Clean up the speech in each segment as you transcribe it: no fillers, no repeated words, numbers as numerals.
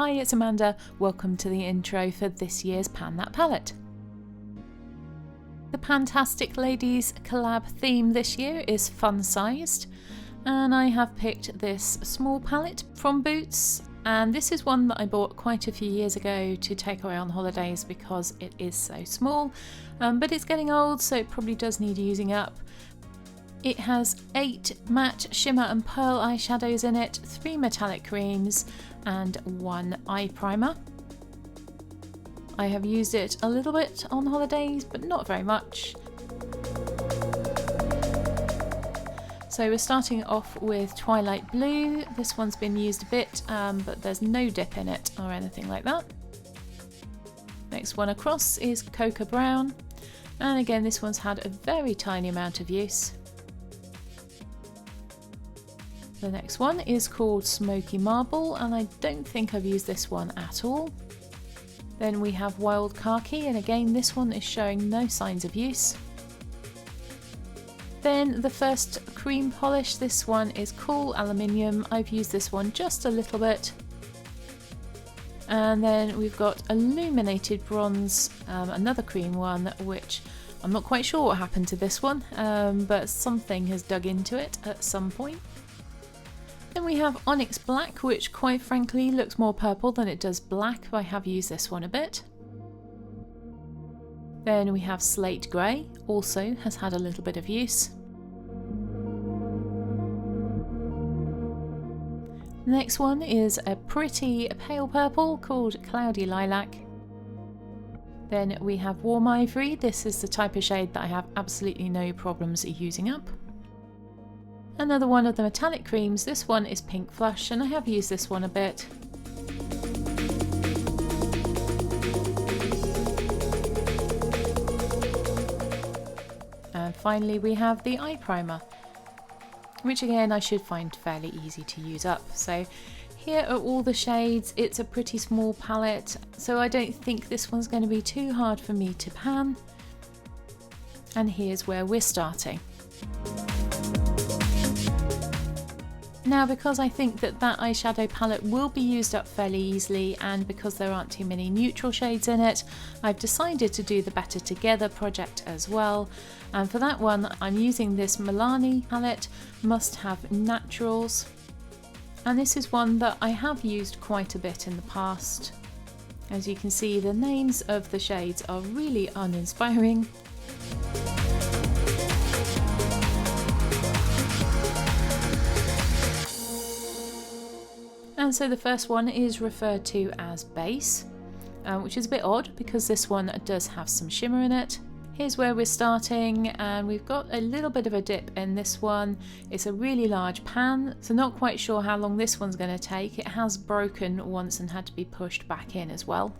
Hi, it's Amanda. Welcome to the intro for this year's Pan That palette. The PANtastic Ladies collab theme this year is fun-sized, and I have picked this small palette from Boots, and this is one that I bought quite a few years ago to take away on holidays because it is so small, but it's getting old, so it probably does need using up. It has 8 matte shimmer and pearl eyeshadows in it, 3 metallic creams and 1 eye primer. I have used it a little bit on holidays, but not very much. So we're starting off with Twilight Blue. This one's been used a bit, but there's no dip in it or anything like that. Next one across is Cocoa Brown. And again, this one's had a very tiny amount of use. The next one is called Smoky Marble, and I don't think I've used this one at all. Then we have Wild Khaki, and again this one is showing no signs of use. Then the first cream polish, this one is Cool Aluminium. I've used this one just a little bit. And then we've got Illuminated Bronze, another cream one, which I'm not quite sure what happened to this one, but something has dug into it at some point. Then we have Onyx Black, which quite frankly looks more purple than it does black, but I have used this one a bit. Then we have Slate Grey, also has had a little bit of use. The next one is a pretty pale purple called Cloudy Lilac. Then we have Warm Ivory. This is the type of shade that I have absolutely no problems using up. Another one of the metallic creams, this one is Pink Flush, and I have used this one a bit. And finally we have the eye primer, which again I should find fairly easy to use up. So here are all the shades. It's a pretty small palette, so I don't think this one's going to be too hard for me to pan. And here's where we're starting. Now, because I think that eyeshadow palette will be used up fairly easily, and because there aren't too many neutral shades in it, I've decided to do the Better Together project as well. And for that one, I'm using this Milani palette, Must Have Naturals. And this is one that I have used quite a bit in the past. As you can see, the names of the shades are really uninspiring. And so the first one is referred to as Base, which is a bit odd because this one does have some shimmer in it. Here's where we're starting, and we've got a little bit of a dip in this one. It's a really large pan, so not quite sure how long this one's going to take. It has broken once and had to be pushed back in as well.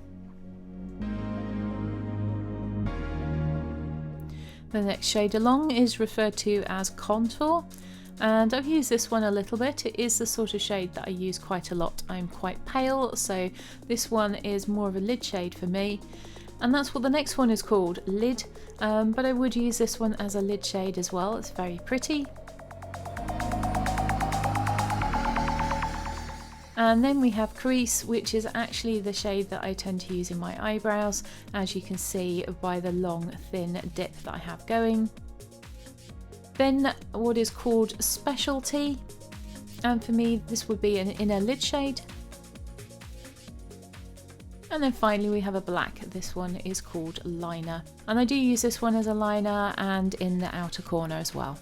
The next shade along is referred to as Contour. And I've used this one a little bit. It is the sort of shade that I use quite a lot. I'm quite pale, so this one is more of a lid shade for me. And that's what the next one is called, Lid. But I would use this one as a lid shade as well. It's very pretty. And then we have Crease, which is actually the shade that I tend to use in my eyebrows, as you can see by the long, thin dip that I have going. Then what is called Specialty, and for me this would be an inner lid shade. And then finally we have a black. This one is called Liner, and I do use this one as a liner and in the outer corner as well.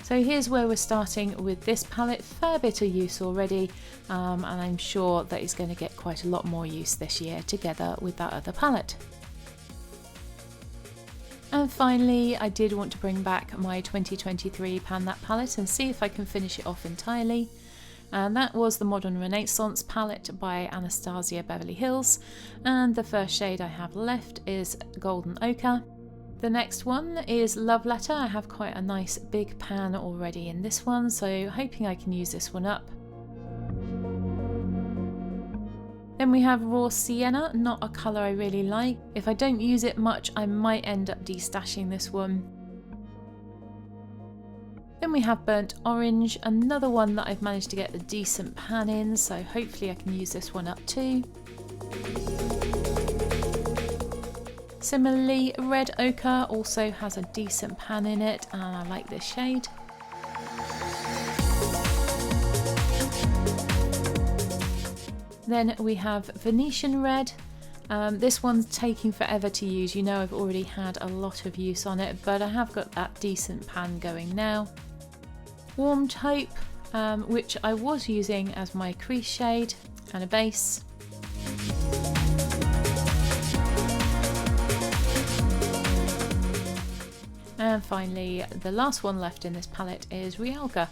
So here's where we're starting with this palette. Fair bit of use already, and I'm sure that it's going to get quite a lot more use this year together with that other palette. And finally, I did want to bring back my 2023 Pan That palette and see if I can finish it off entirely. And that was the Modern Renaissance palette by Anastasia Beverly Hills. And the first shade I have left is Golden Ochre. The next one is Love Letter. I have quite a nice big pan already in this one, so hoping I can use this one up. Then we have Raw Sienna, not a colour I really like. If I don't use it much, I might end up destashing this one. Then we have Burnt Orange, another one that I've managed to get a decent pan in, so hopefully I can use this one up too. Similarly, Red Ochre also has a decent pan in it, and I like this shade. Then we have Venetian Red. This one's taking forever to use. You know, I've already had a lot of use on it, but I have got that decent pan going now. Warm Taupe, which I was using as my crease shade and a base. And finally, the last one left in this palette is Realga,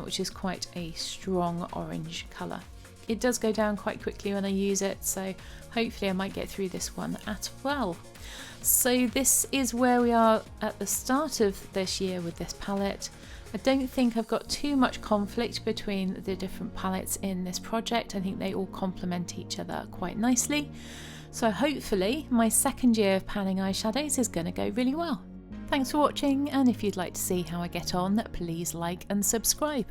which is quite a strong orange colour. It does go down quite quickly when I use it, so hopefully I might get through this one as well. So this is where we are at the start of this year with this palette. I don't think I've got too much conflict between the different palettes in this project. I think they all complement each other quite nicely. So hopefully my second year of panning eyeshadows is going to go really well. Thanks for watching, and if you'd like to see how I get on, please like and subscribe.